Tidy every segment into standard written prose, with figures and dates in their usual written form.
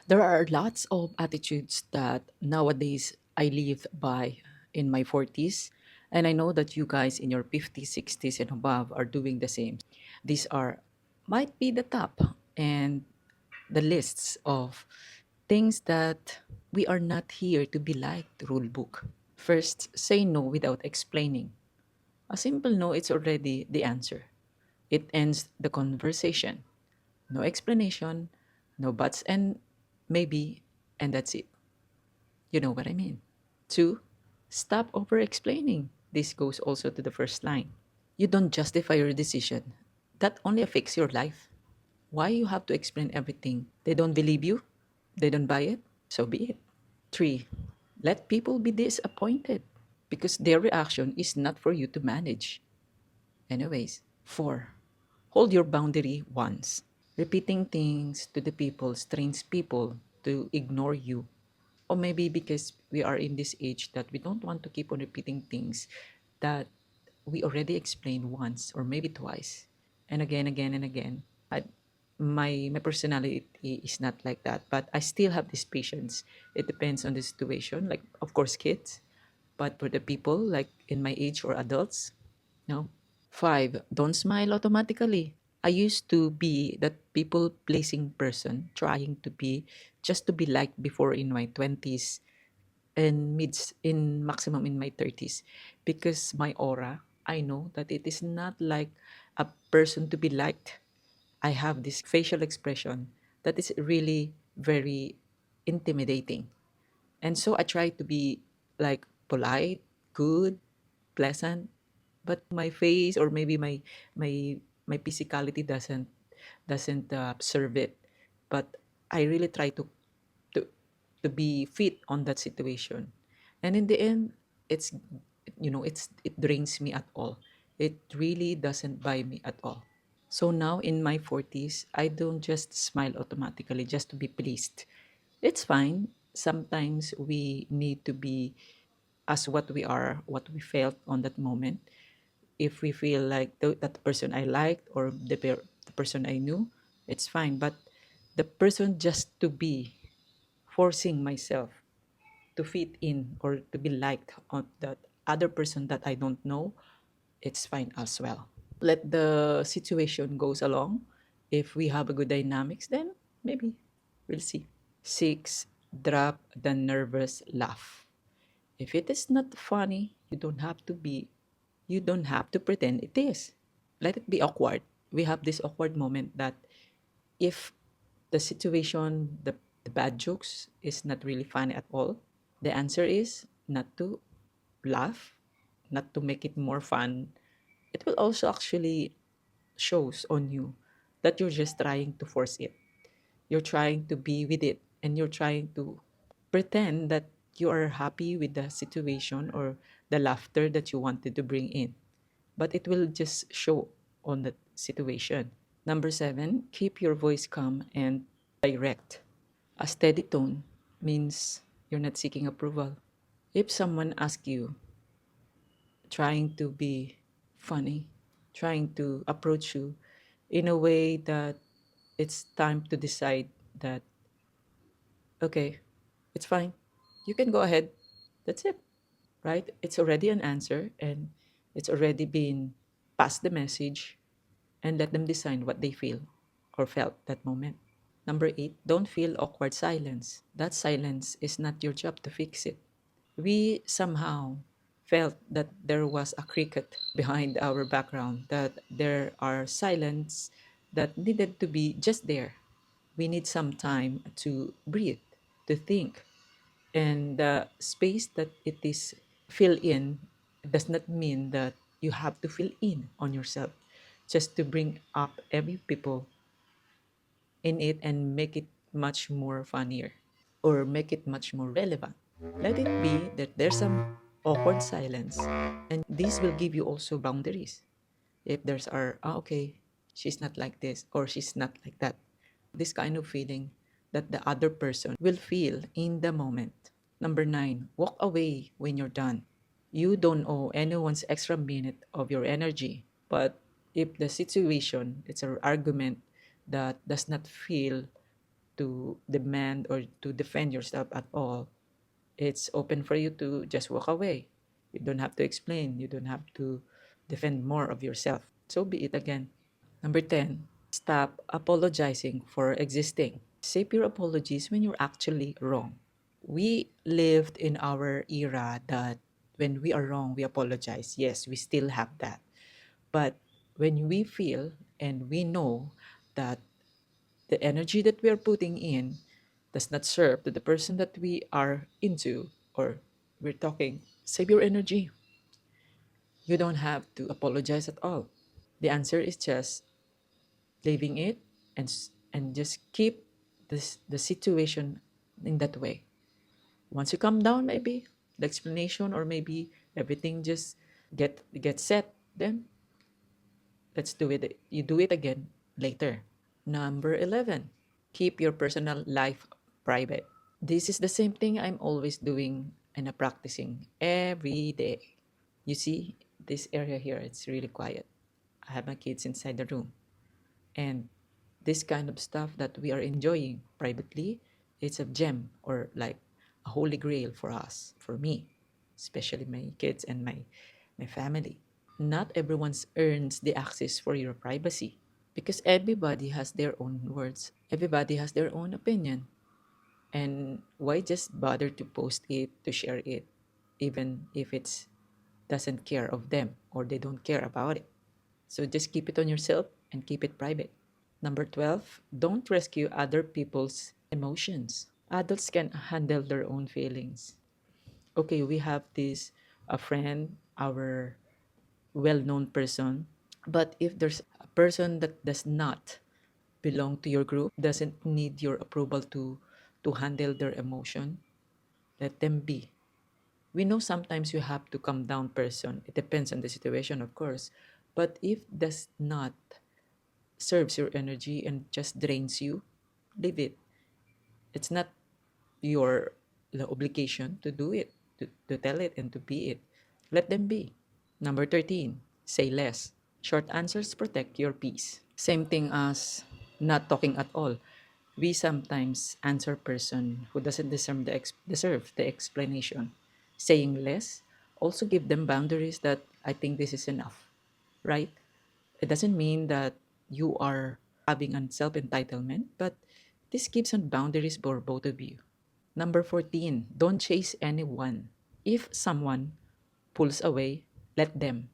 There are lots of attitudes that nowadays I live by in my 40s, and I know that you guys in your 50s, 60s, and above are doing the same. These are might be the top and the lists of things that we are not here to be like the rule book. First, say no without explaining. A simple no, it's already the answer. It ends the conversation. No explanation, no buts and maybe, and that's it. You know what I mean? Two, stop over explaining. This goes also to the first line. You don't justify your decision. That only affects your life. Why you have to explain everything? They don't believe you? They don't buy it? So be it. Three, let people be disappointed because their reaction is not for you to manage. Anyways, four, hold your boundary once. Repeating things to the people strains people to ignore you. Or maybe because we are in this age that we don't want to keep on repeating things that we already explained once or maybe twice and again and again. My personality is not like that, but I still have this patience. It depends on the situation, like of course kids, but for the people like in my age or adults, no. Five, don't smile automatically. I used to be that people pleasing person, trying to be just to be liked before in my 20s and mids in maximum in my 30s because my aura, I know that it is not like a person to be liked. I have this facial expression that is really very intimidating. And so I try to be like polite, good, pleasant, but my face or maybe my physicality doesn't serve it. But I really try to to be fit on that situation. And in the end, it's it drains me at all. It really doesn't buy me at all. So now in my 40s, I don't just smile automatically just to be pleased. It's fine. Sometimes we need to be as what we are, what we felt on that moment. If we feel like that person I liked or the person I knew, it's fine. But the person just to be forcing myself to fit in or to be liked on that other person that I don't know, it's fine as well. Let the situation goes along. If we have a good dynamics, then maybe we'll see. Six, drop the nervous laugh. If it is not funny, you don't have to pretend it is. Let it be awkward. We have this awkward moment that if the situation, the bad jokes is not really funny at all, the answer is not to laugh, not to make it more fun. It will also actually shows on you that you're just trying to force it. You're trying to be with it and you're trying to pretend that you are happy with the situation or the laughter that you wanted to bring in. But it will just show on the situation. Number seven, keep your voice calm and direct. A steady tone means you're not seeking approval. If someone asks you, trying to be funny, trying to approach you in a way that it's time to decide that, okay, it's fine. You can go ahead. That's it, right? It's already an answer and it's already been passed the message and let them decide what they feel or felt that moment. Number eight, don't feel awkward silence. That silence is not your job to fix it. We somehow felt that there was a cricket behind our background, that there are silence that needed to be just there. We need some time to breathe, to think. And the space that it is fill in does not mean that you have to fill in on yourself just to bring up every people in it and make it much more funnier or make it much more relevant. Let it be that there's some awkward silence, and this will give you also boundaries. If there's okay, she's not like this or she's not like that. This kind of feeling that the other person will feel in the moment. Number nine, walk away when you're done. You don't owe anyone's extra minute of your energy. But if the situation, it's an argument that does not feel to demand or to defend yourself at all, it's open for you to just walk away. You don't have to explain. You don't have to defend more of yourself. So be it again. Number 10, stop apologizing for existing. Save your apologies when you're actually wrong. We lived in our era that when we are wrong, we apologize. Yes, we still have that. But when we feel and we know that the energy that we are putting in does not serve to the person that we are into or we're talking, save your energy. You don't have to apologize at all. The answer is just leaving it and just keep the situation in that way. Once you calm down, maybe the explanation or maybe everything just get set, then let's do it. You do it again later. Number 11, keep your personal life private. This is the same thing I'm always doing and practicing every day. You see, this area here, it's really quiet. I have my kids inside the room. And this kind of stuff that we are enjoying privately, it's a gem or like a holy grail for us, for me, especially my kids and my family. Not everyone earns the access for your privacy because everybody has their own words, everybody has their own opinion. And why just bother to post it, to share it, even if it's doesn't care of them or they don't care about it? So just keep it on yourself and keep it private. Number 12, don't rescue other people's emotions. Adults can handle their own feelings. Okay, we have this a friend, our well-known person, but if there's a person that does not belong to your group, doesn't need your approval to handle their emotion, let them be. We know sometimes you have to calm down person. It depends on the situation, of course. But if does not serves your energy and just drains you, leave it. It's not your obligation to do it, to tell it and to be it. Let them be. Number 13, say less. Short answers protect your peace. Same thing as not talking at all. We sometimes answer person who doesn't deserve the explanation. Saying less also give them boundaries that I think this is enough, right? It doesn't mean that you are having a self-entitlement, but this gives some boundaries for both of you. Number 14, don't chase anyone. If someone pulls away, let them.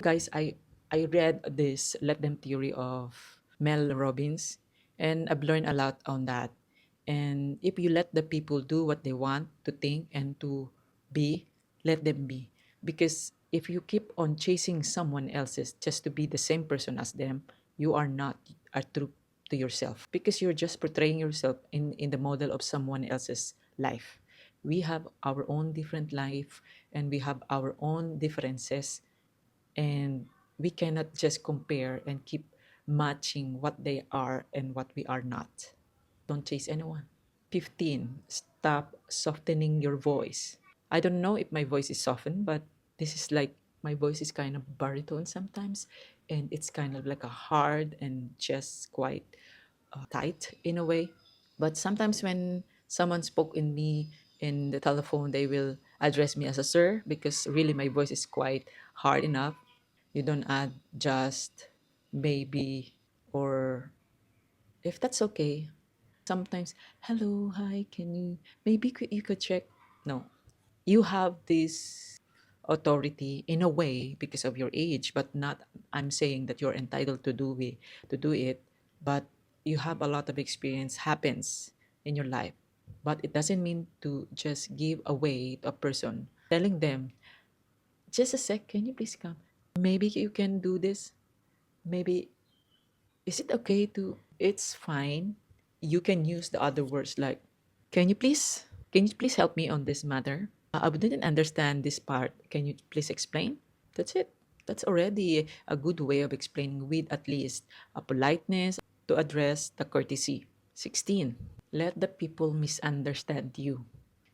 Guys, I read this let them theory of Mel Robbins and I've learned a lot on that. And if you let the people do what they want to think and to be, let them be. Because if you keep on chasing someone else's just to be the same person as them, you are not a true to yourself because you're just portraying yourself in the model of someone else's life. We have our own different life and we have our own differences, and we cannot just compare and keep matching what they are and what we are not. Don't chase anyone. 15, stop softening your voice. I don't know if my voice is softened, but this is like my voice is kind of baritone sometimes, and it's kind of like a hard and just quite tight in a way. But sometimes when someone spoke in me in the telephone, they will address me as a sir because really my voice is quite hard enough. You don't add just maybe or if that's okay. Sometimes, hello, hi, can you maybe you could check? No, you have this authority in a way because of your age, but not. I'm saying that you're entitled to do it, but you have a lot of experience happens in your life, but it doesn't mean to just give away to a person telling them just a sec, can you please come? Maybe you can do this. Maybe is it okay to it's fine. You can use the other words like can you please help me on this matter? I didn't understand this part. Can you please explain? That's it. That's already a good way of explaining with at least a politeness to address the courtesy. 16. Let the people misunderstand you.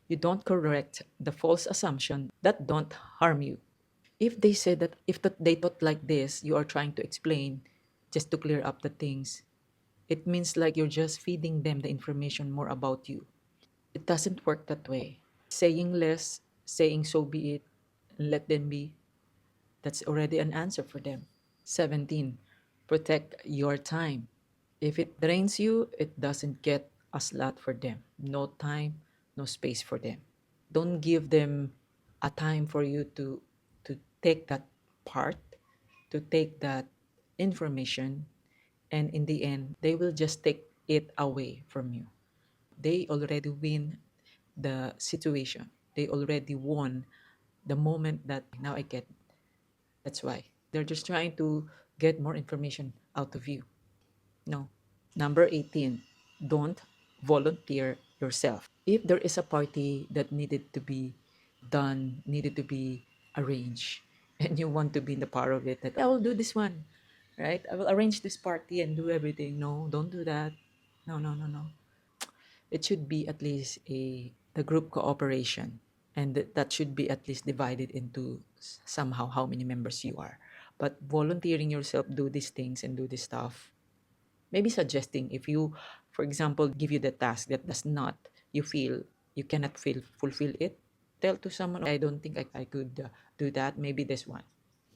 You don't correct the false assumption that don't harm you. If they said that if that they thought like this, you are trying to explain just to clear up the things. It means like you're just feeding them the information more about you. It doesn't work that way. Saying less, saying so be it, and let them be, that's already an answer for them. 17. Protect your time. If it drains you, it doesn't get a slot for them. No time, no space for them. Don't give them a time for you to take that part, to take that information, and in the end, they will just take it away from you. They already win the situation. They already won the moment that now I get. That's why they're just trying to get more information out of you. No. Number 18, don't volunteer yourself. If there is a party that needed to be done, needed to be arranged, and you want to be in the part of it, that I will do this one, right? I will arrange this party and do everything. No, don't do that. No, no, no, no. It should be at least a the group cooperation, and that should be at least divided into somehow how many members you are. But volunteering yourself, do these things and do this stuff, maybe suggesting, if you, for example, give you the task that does not, you feel you cannot feel fulfill it, tell to someone, I don't think I could do that, maybe this one.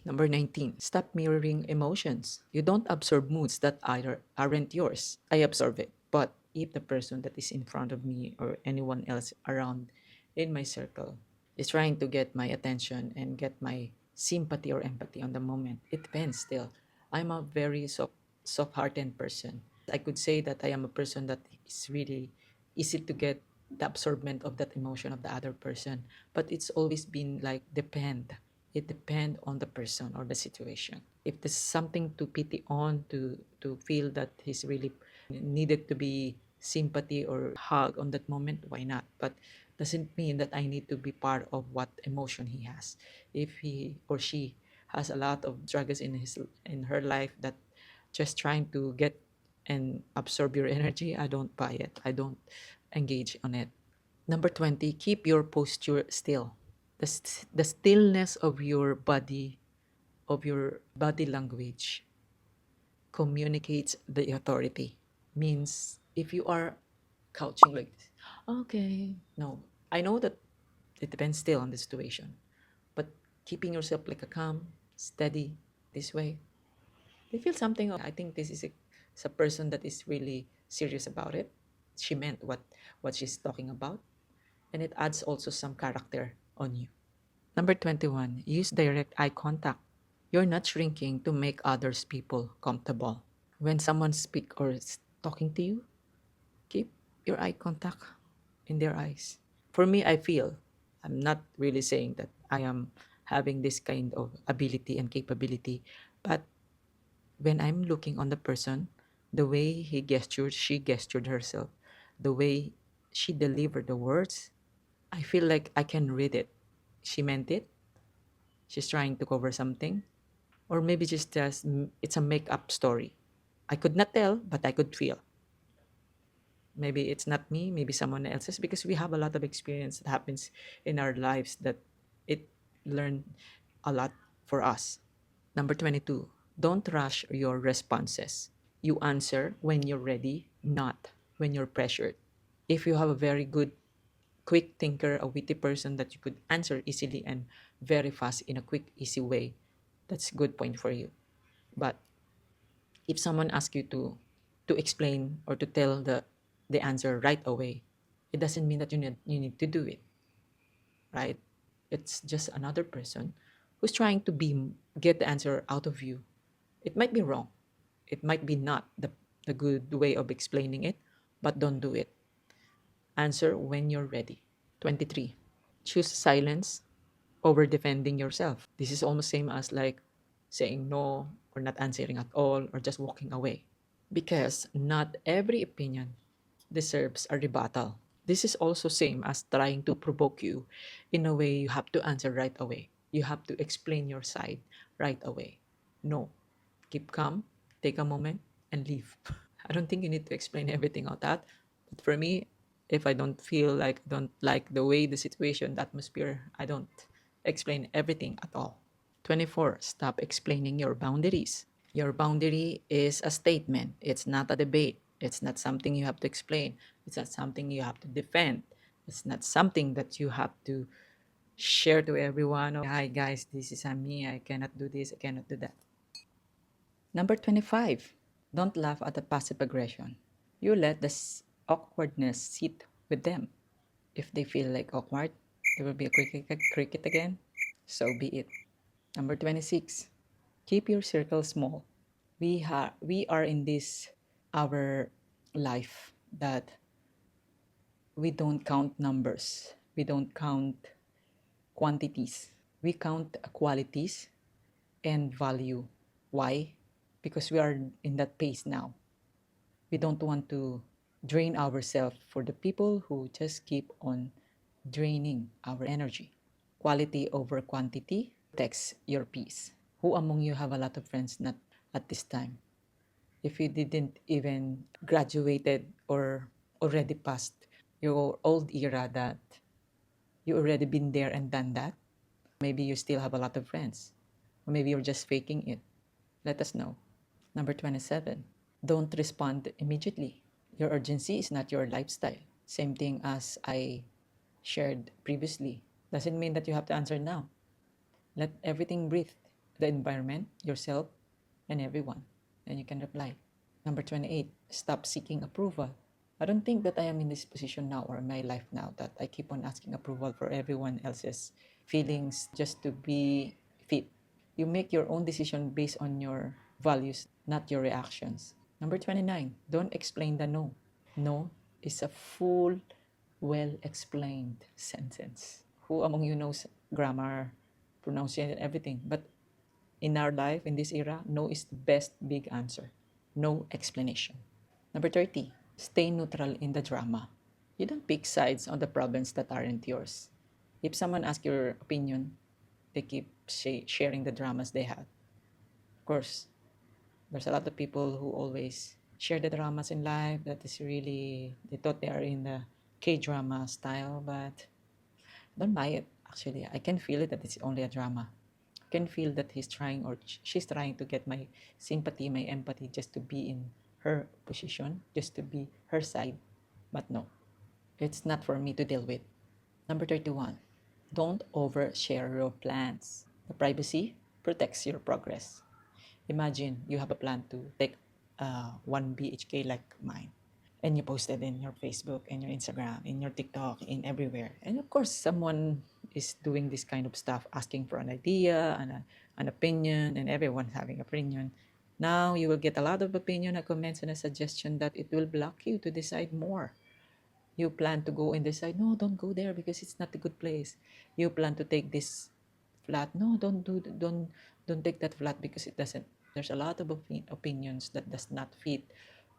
Number 19, stop mirroring emotions. You don't absorb moods that either aren't yours. I absorb it. But if the person that is in front of me or anyone else around in my circle is trying to get my attention and get my sympathy or empathy on the moment, it depends still. I'm a very soft-hearted person. I could say that I am a person that is really easy to get the absorbment of that emotion of the other person. But it's always been like depend. It depend on the person or the situation. If there's something to pity on, to feel that he's really needed to be sympathy or hug on that moment, why not? But doesn't mean that I need to be part of what emotion he has. If he or she has a lot of struggles in her life that just trying to get and absorb your energy, I don't buy it. I don't engage on it. Number 20, keep your posture still. The stillness of your body language communicates the authority. Means if you are couching like this, okay, no, I know that it depends still on the situation, but keeping yourself like a calm, steady, this way, they feel something. I think this is a person that is really serious about it. She meant what she's talking about, and it adds also some character on you. Number 21, use direct eye contact. You're not shrinking to make others people comfortable. When someone speak or is talking to you, keep your eye contact in their eyes. For me, I feel, I'm not really saying that I am having this kind of ability and capability, but when I'm looking on the person, the way he gestured, she gestured herself, the way she delivered the words, I feel like I can read it. She meant it. She's trying to cover something, or maybe just it's a make-up story. I could not tell, but I could feel. Maybe it's not me, maybe someone else's, because we have a lot of experience that happens in our lives that it learned a lot for us. Number 22, don't rush your responses. You answer when you're ready, not when you're pressured. If you have a very good, quick thinker, a witty person that you could answer easily and very fast in a quick, easy way, that's a good point for you. But if someone asks you to explain or to tell the answer right away, it doesn't mean that you need to do it, right? It's just another person who's trying to get the answer out of you. It might be wrong. It might be not the good way of explaining it, but don't do it. Answer when you're ready. 23. Choose silence over defending yourself. This is almost same as like saying no or not answering at all or just walking away. Because not every opinion deserves a rebuttal. This is also same as trying to provoke you. In a way, you have to answer right away. You have to explain your side right away. No. Keep calm, take a moment, and leave. I don't think you need to explain everything out that. But for me, if I don't like the way the situation, the atmosphere, I don't explain everything at all. 24. Stop explaining your boundaries. Your boundary is a statement. It's not a debate. It's not something you have to explain. It's not something you have to defend. It's not something that you have to share to everyone. Oh, hi guys, this is me. I cannot do this. I cannot do that. Number 25. Don't laugh at the passive aggression. You let the awkwardness sit with them. If they feel like awkward, there will be a cricket again. So be it. Number 26. Keep your circle small. We are in this our life that we don't count numbers. We don't count quantities. We count qualities and value. Why? Because we are in that pace now. We don't want to drain ourselves for the people who just keep on draining our energy. Quality over quantity protects your peace. Who among you have a lot of friends not at this time? If you didn't even graduated or already passed your old era that you already been there and done that, maybe you still have a lot of friends. Or maybe you're just faking it. Let us know. Number 27. Don't respond immediately. Your urgency is not your lifestyle. Same thing as I shared previously. Doesn't mean that you have to answer now. Let everything breathe. The environment, yourself, and everyone. And you can reply. Number 28. Stop seeking approval. I don't think that I am in this position now or in my life now that I keep on asking approval for everyone else's feelings just to be fit. You make your own decision based on your values, not your reactions. Number 29. Don't explain the no. No is a full, well explained sentence. Who among you knows grammar, pronunciation, everything? But in our life, in this era, no is the best big answer. No explanation. Number 30, stay neutral in the drama. You don't pick sides on the problems that aren't yours. If someone asks your opinion, they keep sharing the dramas they have. Of course, there's a lot of people who always share the dramas in life that is really, they thought they are in the K drama style, but don't buy it. Actually, I can feel it that it's only a drama. I can feel that he's trying or she's trying to get my sympathy, my empathy, just to be in her position, just to be her side. But no, it's not for me to deal with. Number 31, don't overshare your plans. The privacy protects your progress. Imagine you have a plan to take 1 BHK like mine, and you post it in your Facebook, in your Instagram, in your TikTok, in everywhere. And of course, someone is doing this kind of stuff, asking for an idea and an opinion, and everyone's having opinion. Now you will get a lot of opinion, a comments, and a suggestion that it will block you to decide more. You plan to go and decide, no, don't go there because it's not a good place. You plan to take this flat. No, don't take that flat because it doesn't. There's a lot of opinions that does not fit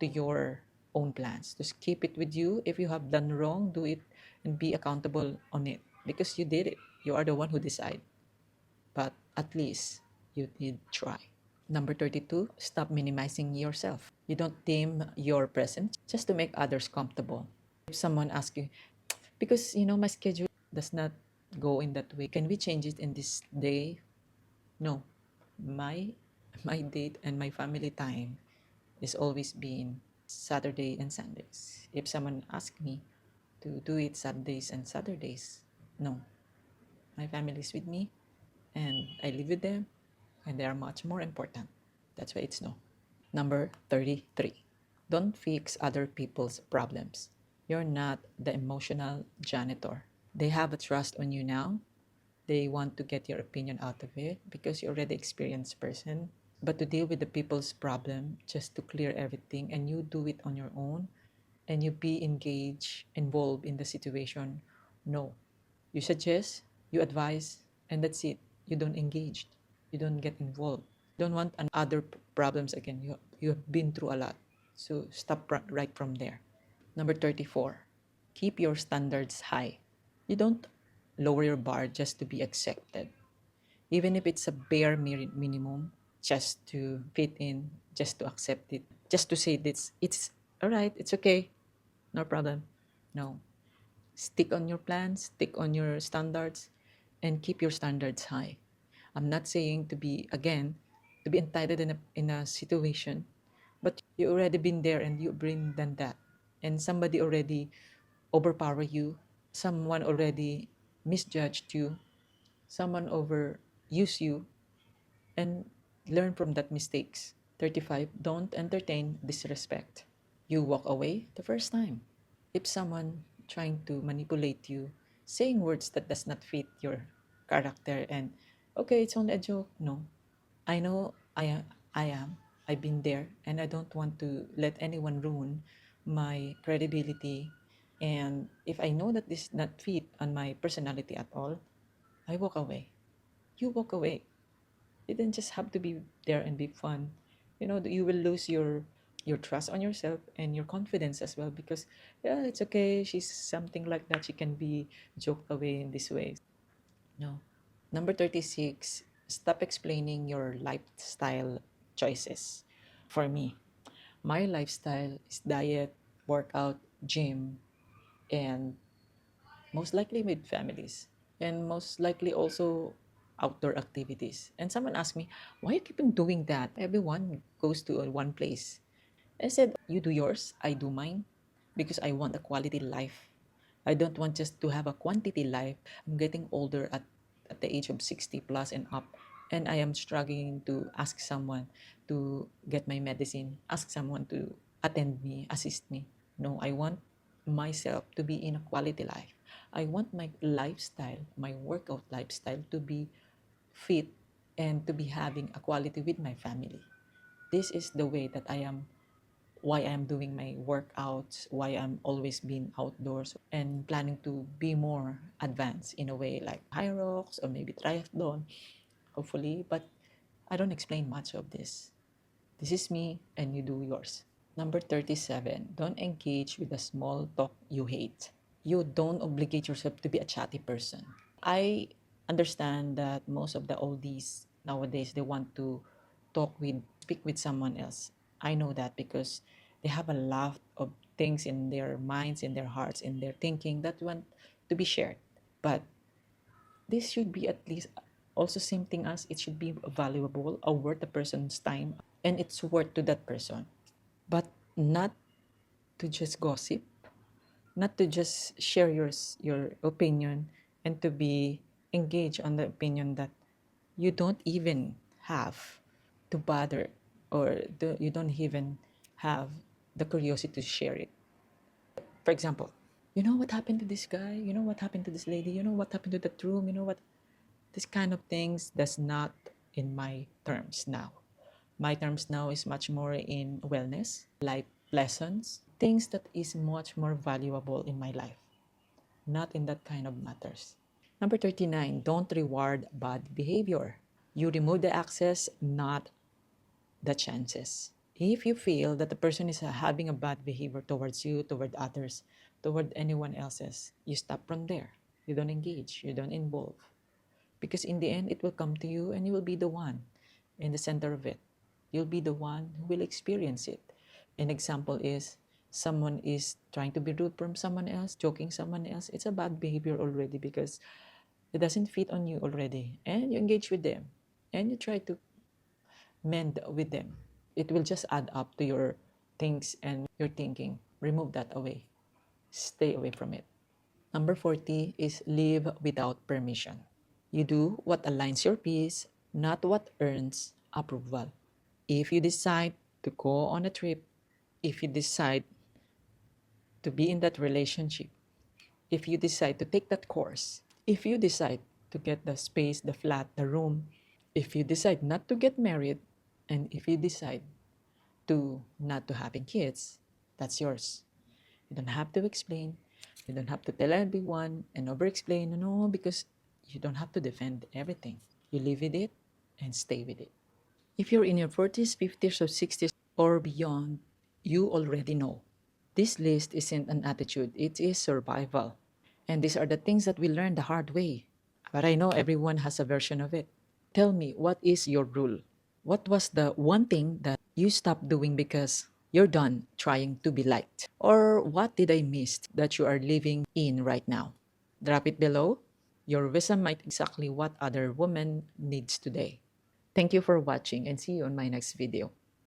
to your own plans. Just keep it with you. If you have done wrong, do it and be accountable on it because you did it. You are the one who decide. But at least you did try. Number 32, stop minimizing yourself. You don't dim your presence just to make others comfortable. If someone asks you, because my schedule does not go in that way, can we change it in this day? No. My date and my family time is always been Saturday and Sundays. If someone asks me to do it Saturdays and Saturdays, no. My family is with me and I live with them and they are much more important. That's why it's no. Number 33. Don't fix other people's problems. You're not the emotional janitor. They have a trust on you now. They want to get your opinion out of it because you're already experienced person. But to deal with the people's problem, just to clear everything, and you do it on your own, and you be engaged, involved in the situation, no. You suggest, you advise, and that's it. You don't engage. You don't get involved. Don't want other problems again. You have been through a lot. So stop right from there. Number 34, keep your standards high. You don't lower your bar just to be accepted. Even if it's a bare minimum, just to fit in, just to accept it, just to say this, it's all right, it's okay, no problem. No. Stick on your plans, stick on your standards, and keep your standards high. I'm not saying to be, again, to be entitled in a situation, but you already been there and you been done that, and somebody already overpower you, someone already misjudged you, someone overuse you, and learn from that mistakes. 35, don't entertain disrespect. You walk away the first time. If someone trying to manipulate you, saying words that does not fit your character, and okay, it's only a joke. No, I know I've been there, and I don't want to let anyone ruin my credibility. And if I know that this not fit on my personality at all, I walk away. You walk away. You don't just have to be there and be fun. You know, you will lose your trust on yourself and your confidence as well, because yeah, it's okay, she's something like that, she can be joked away in this way. No. Number 36, stop explaining your lifestyle choices. For me, my lifestyle is diet, workout, gym, and most likely with families, and most likely also outdoor activities. And someone asked me, why you keep on doing that? Everyone goes to one place. I said, you do yours, I do mine, because I want a quality life. I don't want just to have a quantity life. I'm getting older at the age of 60 plus and up, and I am struggling to ask someone to get my medicine, ask someone to attend me, assist me. No, I want myself to be in a quality life. I want my lifestyle, my workout lifestyle, to be fit and to be having a quality with my family. This is the way that I am, why I'm doing my workouts, why I'm always being outdoors and planning to be more advanced in a way like high rocks or maybe triathlon, hopefully. But I don't explain much of this. This is me and you do yours. Number 37, don't engage with the small talk you hate. You don't obligate yourself to be a chatty person. I understand that most of the oldies nowadays, they want to speak with someone else. I know that because they have a lot of things in their minds, in their hearts, in their thinking that want to be shared. But this should be at least also same thing as it should be valuable or worth the person's time, and it's worth to that person. But not to just gossip, not to just share your opinion, and to be engaged on the opinion that you don't even have to bother, or you don't even have the curiosity to share it. For example, you know what happened to this guy, you know what happened to this lady, you know what happened to that room, you know what, this kind of things does not in my terms now. My terms now is much more in wellness, life lessons, things that is much more valuable in my life, not in that kind of matters. Number 39, don't reward bad behavior. You remove the access, not the chances. If you feel that the person is having a bad behavior towards you, toward others, toward anyone else's, you stop from there. You don't engage, you don't involve. Because in the end, it will come to you and you will be the one in the center of it. You'll be the one who will experience it. An example is someone is trying to be rude from someone else, joking someone else. It's a bad behavior already because it doesn't fit on you already. And you engage with them and you try to mend with them. It will just add up to your things and your thinking. Remove that away. Stay away from it. Number 40 is live without permission. You do what aligns your peace, not what earns approval. If you decide to go on a trip, if you decide to be in that relationship, if you decide to take that course, if you decide to get the space, the flat, the room, if you decide not to get married, and if you decide to not to having kids, that's yours. You don't have to explain. You don't have to tell everyone and over explain. No, because you don't have to defend everything. You live with it and stay with it. If you're in your 40s, 50s, or 60s, or beyond, you already know. This list isn't an attitude, it is survival. And these are the things that we learn the hard way. But I know everyone has a version of it. Tell me, what is your rule? What was the one thing that you stopped doing because you're done trying to be liked? Or what did I miss that you are living in right now? Drop it below. Your wisdom might exactly what other woman needs today. Thank you for watching and see you on my next video.